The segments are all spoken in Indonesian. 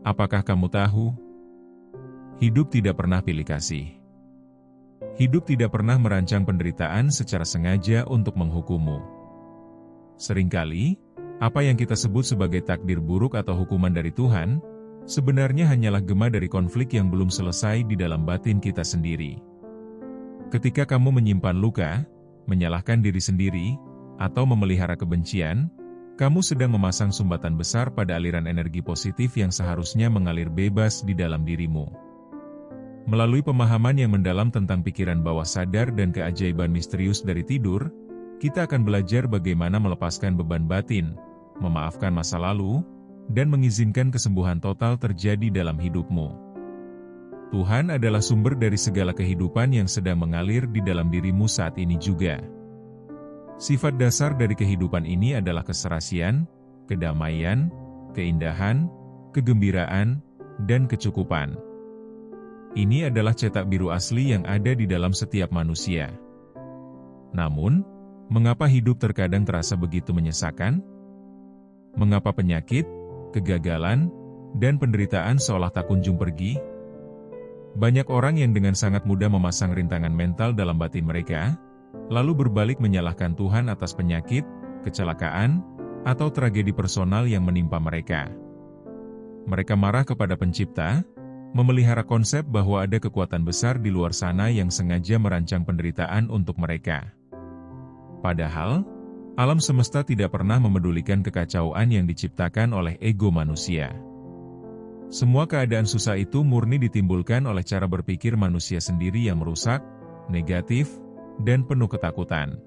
Apakah kamu tahu? Hidup tidak pernah pilih kasih. Hidup tidak pernah merancang penderitaan secara sengaja untuk menghukummu. Seringkali, apa yang kita sebut sebagai takdir buruk atau hukuman dari Tuhan, sebenarnya hanyalah gema dari konflik yang belum selesai di dalam batin kita sendiri. Ketika kamu menyimpan luka, menyalahkan diri sendiri, atau memelihara kebencian, kamu sedang memasang sumbatan besar pada aliran energi positif yang seharusnya mengalir bebas di dalam dirimu. Melalui pemahaman yang mendalam tentang pikiran bawah sadar dan keajaiban misterius dari tidur, kita akan belajar bagaimana melepaskan beban batin, memaafkan masa lalu, dan mengizinkan kesembuhan total terjadi dalam hidupmu. Tuhan adalah sumber dari segala kehidupan yang sedang mengalir di dalam dirimu saat ini juga. Sifat dasar dari kehidupan ini adalah keserasian, kedamaian, keindahan, kegembiraan, dan kecukupan. Ini adalah cetak biru asli yang ada di dalam setiap manusia. Namun, mengapa hidup terkadang terasa begitu menyesakan? Mengapa penyakit, kegagalan, dan penderitaan seolah tak kunjung pergi? Banyak orang yang dengan sangat mudah memasang rintangan mental dalam batin mereka, lalu berbalik menyalahkan Tuhan atas penyakit, kecelakaan, atau tragedi personal yang menimpa mereka. Mereka marah kepada Pencipta, memelihara konsep bahwa ada kekuatan besar di luar sana yang sengaja merancang penderitaan untuk mereka. Padahal, alam semesta tidak pernah memedulikan kekacauan yang diciptakan oleh ego manusia. Semua keadaan susah itu murni ditimbulkan oleh cara berpikir manusia sendiri yang merusak, negatif, dan penuh ketakutan.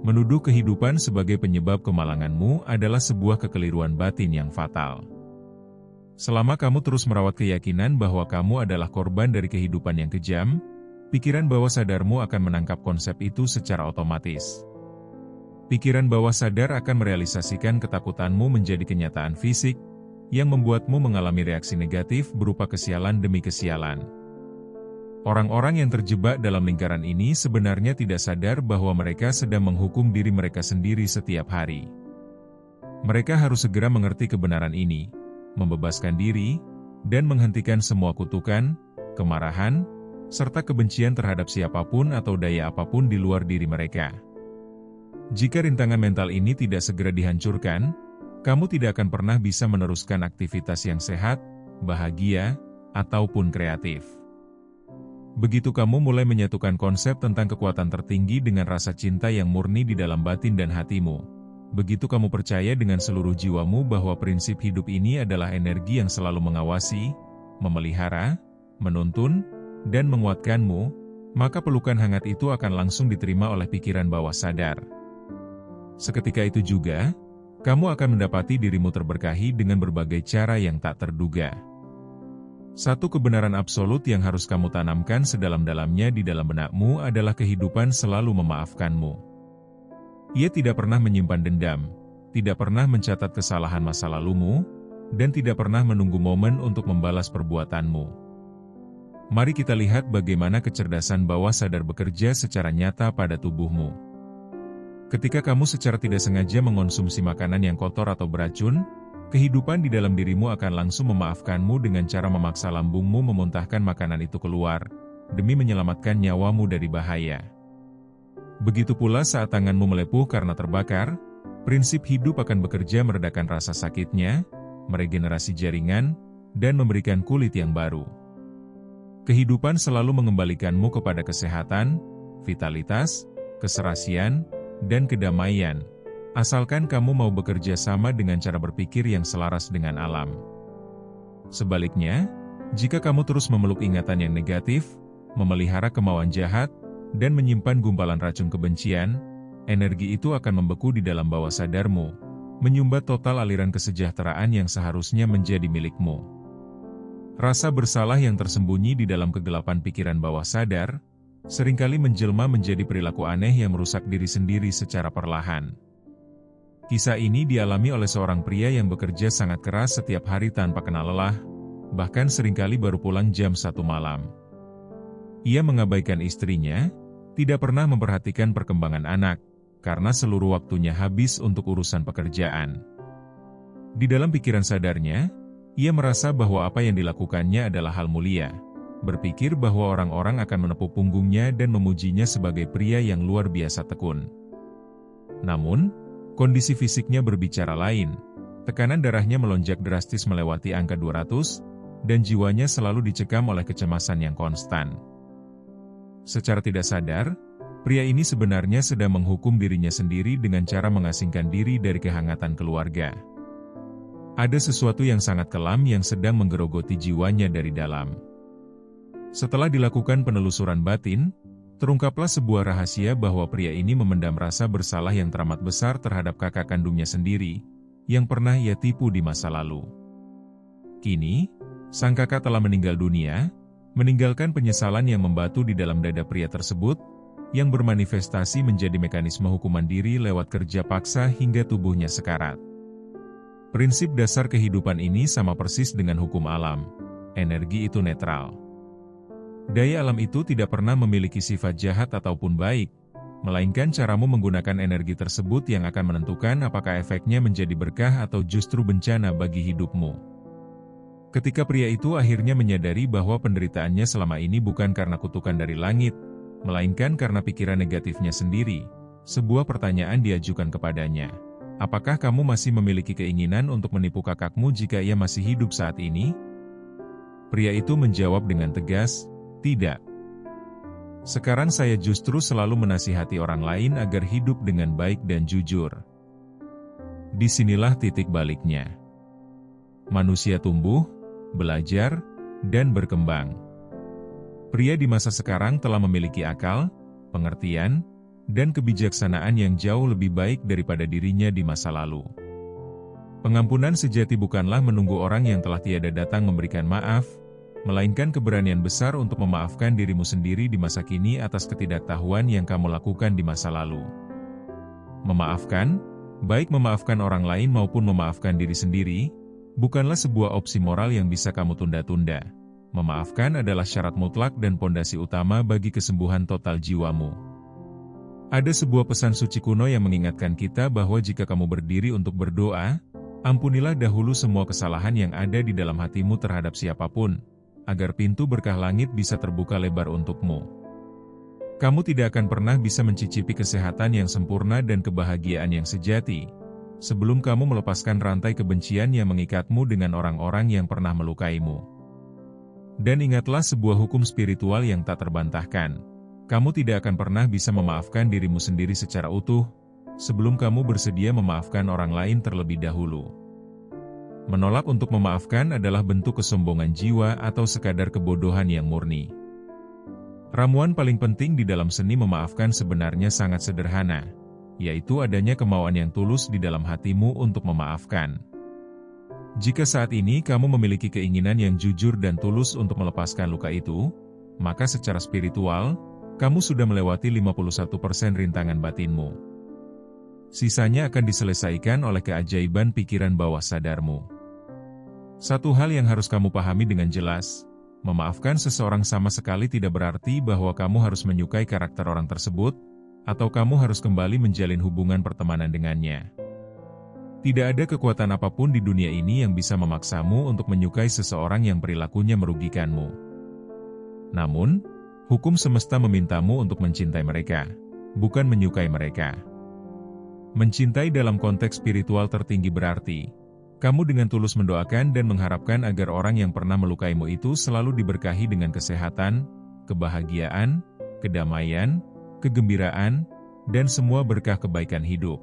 Menuduh kehidupan sebagai penyebab kemalanganmu adalah sebuah kekeliruan batin yang fatal. Selama kamu terus merawat keyakinan bahwa kamu adalah korban dari kehidupan yang kejam, pikiran bawah sadarmu akan menangkap konsep itu secara otomatis. Pikiran bawah sadar akan merealisasikan ketakutanmu menjadi kenyataan fisik, yang membuatmu mengalami reaksi negatif berupa kesialan demi kesialan. Orang-orang yang terjebak dalam lingkaran ini sebenarnya tidak sadar bahwa mereka sedang menghukum diri mereka sendiri setiap hari. Mereka harus segera mengerti kebenaran ini, membebaskan diri, dan menghentikan semua kutukan, kemarahan, serta kebencian terhadap siapapun atau daya apapun di luar diri mereka. Jika rintangan mental ini tidak segera dihancurkan, kamu tidak akan pernah bisa meneruskan aktivitas yang sehat, bahagia, ataupun kreatif. Begitu kamu mulai menyatukan konsep tentang kekuatan tertinggi dengan rasa cinta yang murni di dalam batin dan hatimu, begitu kamu percaya dengan seluruh jiwamu bahwa prinsip hidup ini adalah energi yang selalu mengawasi, memelihara, menuntun, dan menguatkanmu, maka pelukan hangat itu akan langsung diterima oleh pikiran bawah sadar. Seketika itu juga, kamu akan mendapati dirimu terberkahi dengan berbagai cara yang tak terduga. Satu kebenaran absolut yang harus kamu tanamkan sedalam-dalamnya di dalam benakmu adalah kehidupan selalu memaafkanmu. Ia tidak pernah menyimpan dendam, tidak pernah mencatat kesalahan masa lalumu, dan tidak pernah menunggu momen untuk membalas perbuatanmu. Mari kita lihat bagaimana kecerdasan bawah sadar bekerja secara nyata pada tubuhmu. Ketika kamu secara tidak sengaja mengonsumsi makanan yang kotor atau beracun, kehidupan di dalam dirimu akan langsung memaafkanmu dengan cara memaksa lambungmu memuntahkan makanan itu keluar, demi menyelamatkan nyawamu dari bahaya. Begitu pula saat tanganmu melepuh karena terbakar, prinsip hidup akan bekerja meredakan rasa sakitnya, meregenerasi jaringan, dan memberikan kulit yang baru. Kehidupan selalu mengembalikanmu kepada kesehatan, vitalitas, keserasian, dan kedamaian, asalkan kamu mau bekerja sama dengan cara berpikir yang selaras dengan alam. Sebaliknya, jika kamu terus memeluk ingatan yang negatif, memelihara kemauan jahat, dan menyimpan gumpalan racun kebencian, energi itu akan membeku di dalam bawah sadarmu, menyumbat total aliran kesejahteraan yang seharusnya menjadi milikmu. Rasa bersalah yang tersembunyi di dalam kegelapan pikiran bawah sadar, seringkali menjelma menjadi perilaku aneh yang merusak diri sendiri secara perlahan. Kisah ini dialami oleh seorang pria yang bekerja sangat keras setiap hari tanpa kenal lelah, bahkan seringkali baru pulang jam 1 malam. Ia mengabaikan istrinya, tidak pernah memperhatikan perkembangan anak, karena seluruh waktunya habis untuk urusan pekerjaan. Di dalam pikiran sadarnya, Ia merasa bahwa apa yang dilakukannya adalah hal mulia, berpikir bahwa orang-orang akan menepuk punggungnya dan memujinya sebagai pria yang luar biasa tekun. Namun, kondisi fisiknya berbicara lain. Tekanan darahnya melonjak drastis melewati angka 200, dan jiwanya selalu dicekam oleh kecemasan yang konstan. Secara tidak sadar, pria ini sebenarnya sedang menghukum dirinya sendiri dengan cara mengasingkan diri dari kehangatan keluarga. Ada sesuatu yang sangat kelam yang sedang menggerogoti jiwanya dari dalam. Setelah dilakukan penelusuran batin, terungkaplah sebuah rahasia bahwa pria ini memendam rasa bersalah yang teramat besar terhadap kakak kandungnya sendiri, yang pernah ia tipu di masa lalu. Kini, sang kakak telah meninggal dunia, meninggalkan penyesalan yang membatu di dalam dada pria tersebut, yang bermanifestasi menjadi mekanisme hukuman diri lewat kerja paksa hingga tubuhnya sekarat. Prinsip dasar kehidupan ini sama persis dengan hukum alam. Energi itu netral. Daya alam itu tidak pernah memiliki sifat jahat ataupun baik, melainkan caramu menggunakan energi tersebut yang akan menentukan apakah efeknya menjadi berkah atau justru bencana bagi hidupmu. Ketika pria itu akhirnya menyadari bahwa penderitaannya selama ini bukan karena kutukan dari langit, melainkan karena pikiran negatifnya sendiri, sebuah pertanyaan diajukan kepadanya. Apakah kamu masih memiliki keinginan untuk menipu kakakmu jika ia masih hidup saat ini? Pria itu menjawab dengan tegas, tidak. Sekarang saya justru selalu menasihati orang lain agar hidup dengan baik dan jujur. Disinilah titik baliknya. Manusia tumbuh, belajar, dan berkembang. Pria di masa sekarang telah memiliki akal, pengertian, dan kebijaksanaan yang jauh lebih baik daripada dirinya di masa lalu. Pengampunan sejati bukanlah menunggu orang yang telah tiada datang memberikan maaf, melainkan keberanian besar untuk memaafkan dirimu sendiri di masa kini atas ketidaktahuan yang kamu lakukan di masa lalu. Memaafkan, baik memaafkan orang lain maupun memaafkan diri sendiri, bukanlah sebuah opsi moral yang bisa kamu tunda-tunda. Memaafkan adalah syarat mutlak dan pondasi utama bagi kesembuhan total jiwamu. Ada sebuah pesan suci kuno yang mengingatkan kita bahwa jika kamu berdiri untuk berdoa, ampunilah dahulu semua kesalahan yang ada di dalam hatimu terhadap siapapun, agar pintu berkah langit bisa terbuka lebar untukmu. Kamu tidak akan pernah bisa mencicipi kesehatan yang sempurna dan kebahagiaan yang sejati, sebelum kamu melepaskan rantai kebencian yang mengikatmu dengan orang-orang yang pernah melukaimu. Dan ingatlah sebuah hukum spiritual yang tak terbantahkan. Kamu tidak akan pernah bisa memaafkan dirimu sendiri secara utuh, sebelum kamu bersedia memaafkan orang lain terlebih dahulu. Menolak untuk memaafkan adalah bentuk kesombongan jiwa atau sekadar kebodohan yang murni. Ramuan paling penting di dalam seni memaafkan sebenarnya sangat sederhana, yaitu adanya kemauan yang tulus di dalam hatimu untuk memaafkan. Jika saat ini kamu memiliki keinginan yang jujur dan tulus untuk melepaskan luka itu, maka secara spiritual, kamu sudah melewati 51% rintangan batinmu. Sisanya akan diselesaikan oleh keajaiban pikiran bawah sadarmu. Satu hal yang harus kamu pahami dengan jelas, memaafkan seseorang sama sekali tidak berarti bahwa kamu harus menyukai karakter orang tersebut, atau kamu harus kembali menjalin hubungan pertemanan dengannya. Tidak ada kekuatan apapun di dunia ini yang bisa memaksamu untuk menyukai seseorang yang perilakunya merugikanmu. Namun, hukum semesta memintamu untuk mencintai mereka, bukan menyukai mereka. Mencintai dalam konteks spiritual tertinggi berarti, kamu dengan tulus mendoakan dan mengharapkan agar orang yang pernah melukaimu itu selalu diberkahi dengan kesehatan, kebahagiaan, kedamaian, kegembiraan, dan semua berkah kebaikan hidup.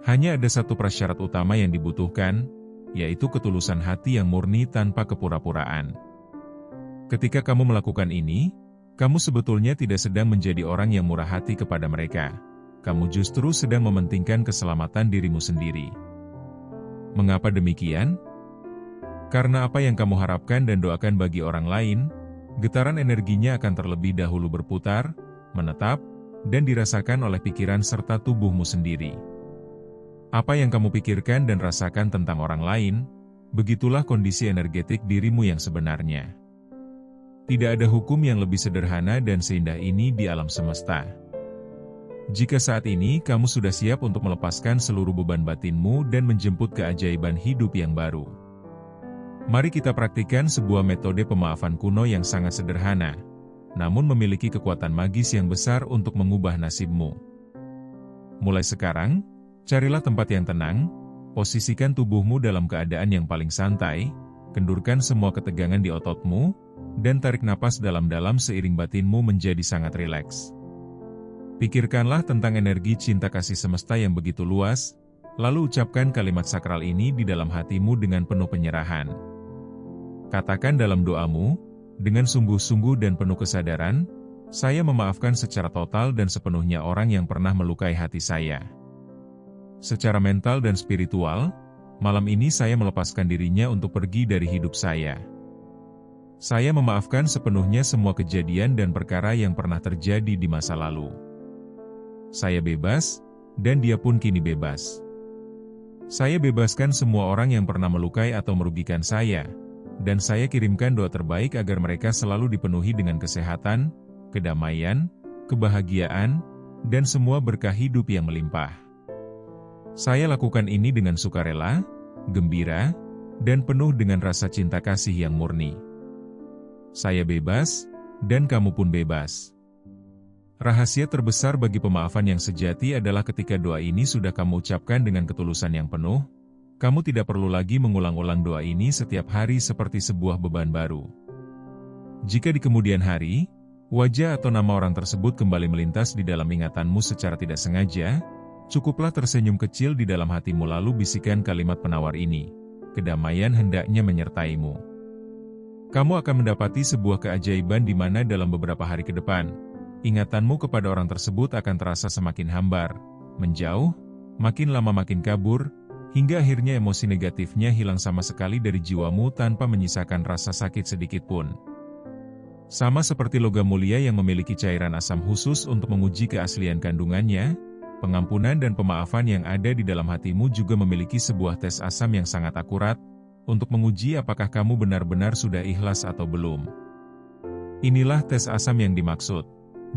Hanya ada satu prasyarat utama yang dibutuhkan, yaitu ketulusan hati yang murni tanpa kepura-puraan. Ketika kamu melakukan ini, kamu sebetulnya tidak sedang menjadi orang yang murah hati kepada mereka. Kamu justru sedang mementingkan keselamatan dirimu sendiri. Mengapa demikian? Karena apa yang kamu harapkan dan doakan bagi orang lain, getaran energinya akan terlebih dahulu berputar, menetap, dan dirasakan oleh pikiran serta tubuhmu sendiri. Apa yang kamu pikirkan dan rasakan tentang orang lain, begitulah kondisi energetik dirimu yang sebenarnya. Tidak ada hukum yang lebih sederhana dan seindah ini di alam semesta. Jika saat ini kamu sudah siap untuk melepaskan seluruh beban batinmu dan menjemput keajaiban hidup yang baru, Mari kita praktikkan sebuah metode pemaafan kuno yang sangat sederhana, namun memiliki kekuatan magis yang besar untuk mengubah nasibmu. Mulai sekarang, carilah tempat yang tenang, posisikan tubuhmu dalam keadaan yang paling santai, kendurkan semua ketegangan di ototmu, dan tarik napas dalam-dalam seiring batinmu menjadi sangat rileks. Pikirkanlah tentang energi cinta kasih semesta yang begitu luas, lalu ucapkan kalimat sakral ini di dalam hatimu dengan penuh penyerahan. Katakan dalam doamu, dengan sungguh-sungguh dan penuh kesadaran, saya memaafkan secara total dan sepenuhnya orang yang pernah melukai hati saya. Secara mental dan spiritual, malam ini saya melepaskan dirinya untuk pergi dari hidup saya. Saya memaafkan sepenuhnya semua kejadian dan perkara yang pernah terjadi di masa lalu. Saya bebas, dan dia pun kini bebas. Saya bebaskan semua orang yang pernah melukai atau merugikan saya, dan saya kirimkan doa terbaik agar mereka selalu dipenuhi dengan kesehatan, kedamaian, kebahagiaan, dan semua berkah hidup yang melimpah. Saya lakukan ini dengan sukarela, gembira, dan penuh dengan rasa cinta kasih yang murni. Saya bebas, dan kamu pun bebas. Rahasia terbesar bagi pemaafan yang sejati adalah ketika doa ini sudah kamu ucapkan dengan ketulusan yang penuh, kamu tidak perlu lagi mengulang-ulang doa ini setiap hari seperti sebuah beban baru. Jika di kemudian hari, wajah atau nama orang tersebut kembali melintas di dalam ingatanmu secara tidak sengaja, cukuplah tersenyum kecil di dalam hatimu lalu bisikan kalimat penawar ini, kedamaian hendaknya menyertaimu. Kamu akan mendapati sebuah keajaiban di mana dalam beberapa hari ke depan, ingatanmu kepada orang tersebut akan terasa semakin hambar, menjauh, makin lama makin kabur, hingga akhirnya emosi negatifnya hilang sama sekali dari jiwamu tanpa menyisakan rasa sakit sedikit pun. Sama seperti logam mulia yang memiliki cairan asam khusus untuk menguji keaslian kandungannya, pengampunan dan pemaafan yang ada di dalam hatimu juga memiliki sebuah tes asam yang sangat akurat, untuk menguji apakah kamu benar-benar sudah ikhlas atau belum. Inilah tes asam yang dimaksud.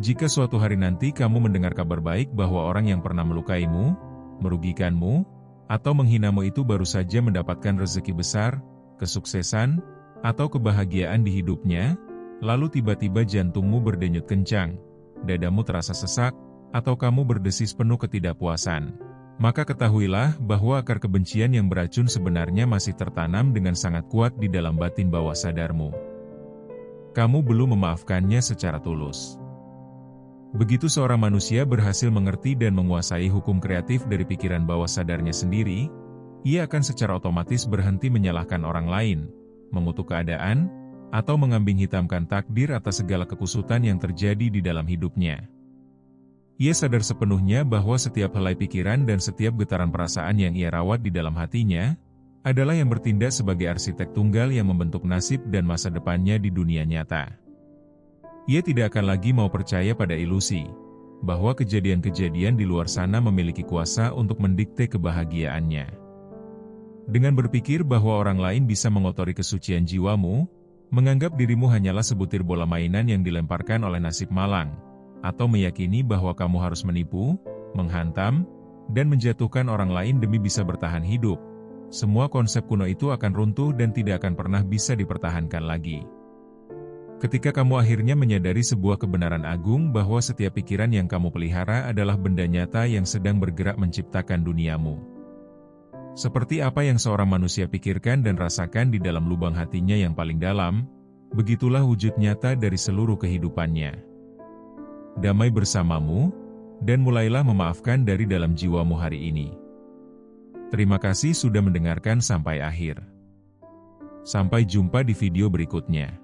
Jika suatu hari nanti kamu mendengar kabar baik bahwa orang yang pernah melukaimu, merugikanmu, atau menghinamu itu baru saja mendapatkan rezeki besar, kesuksesan, atau kebahagiaan di hidupnya, lalu tiba-tiba jantungmu berdenyut kencang, dadamu terasa sesak, atau kamu berdesis penuh ketidakpuasan, maka ketahuilah bahwa akar kebencian yang beracun sebenarnya masih tertanam dengan sangat kuat di dalam batin bawah sadarmu. Kamu belum memaafkannya secara tulus. Begitu seorang manusia berhasil mengerti dan menguasai hukum kreatif dari pikiran bawah sadarnya sendiri, ia akan secara otomatis berhenti menyalahkan orang lain, mengutuk keadaan, atau mengambing hitamkan takdir atas segala kekusutan yang terjadi di dalam hidupnya. Ia sadar sepenuhnya bahwa setiap helai pikiran dan setiap getaran perasaan yang ia rawat di dalam hatinya, adalah yang bertindak sebagai arsitek tunggal yang membentuk nasib dan masa depannya di dunia nyata. Ia tidak akan lagi mau percaya pada ilusi, bahwa kejadian-kejadian di luar sana memiliki kuasa untuk mendikte kebahagiaannya. Dengan berpikir bahwa orang lain bisa mengotori kesucian jiwamu, menganggap dirimu hanyalah sebutir bola mainan yang dilemparkan oleh nasib malang, atau meyakini bahwa kamu harus menipu, menghantam, dan menjatuhkan orang lain demi bisa bertahan hidup, semua konsep kuno itu akan runtuh dan tidak akan pernah bisa dipertahankan lagi. Ketika kamu akhirnya menyadari sebuah kebenaran agung bahwa setiap pikiran yang kamu pelihara adalah benda nyata yang sedang bergerak menciptakan duniamu. Seperti apa yang seorang manusia pikirkan dan rasakan di dalam lubang hatinya yang paling dalam, begitulah wujud nyata dari seluruh kehidupannya. Damai bersamamu, dan mulailah memaafkan dari dalam jiwamu hari ini. Terima kasih sudah mendengarkan sampai akhir. Sampai jumpa di video berikutnya.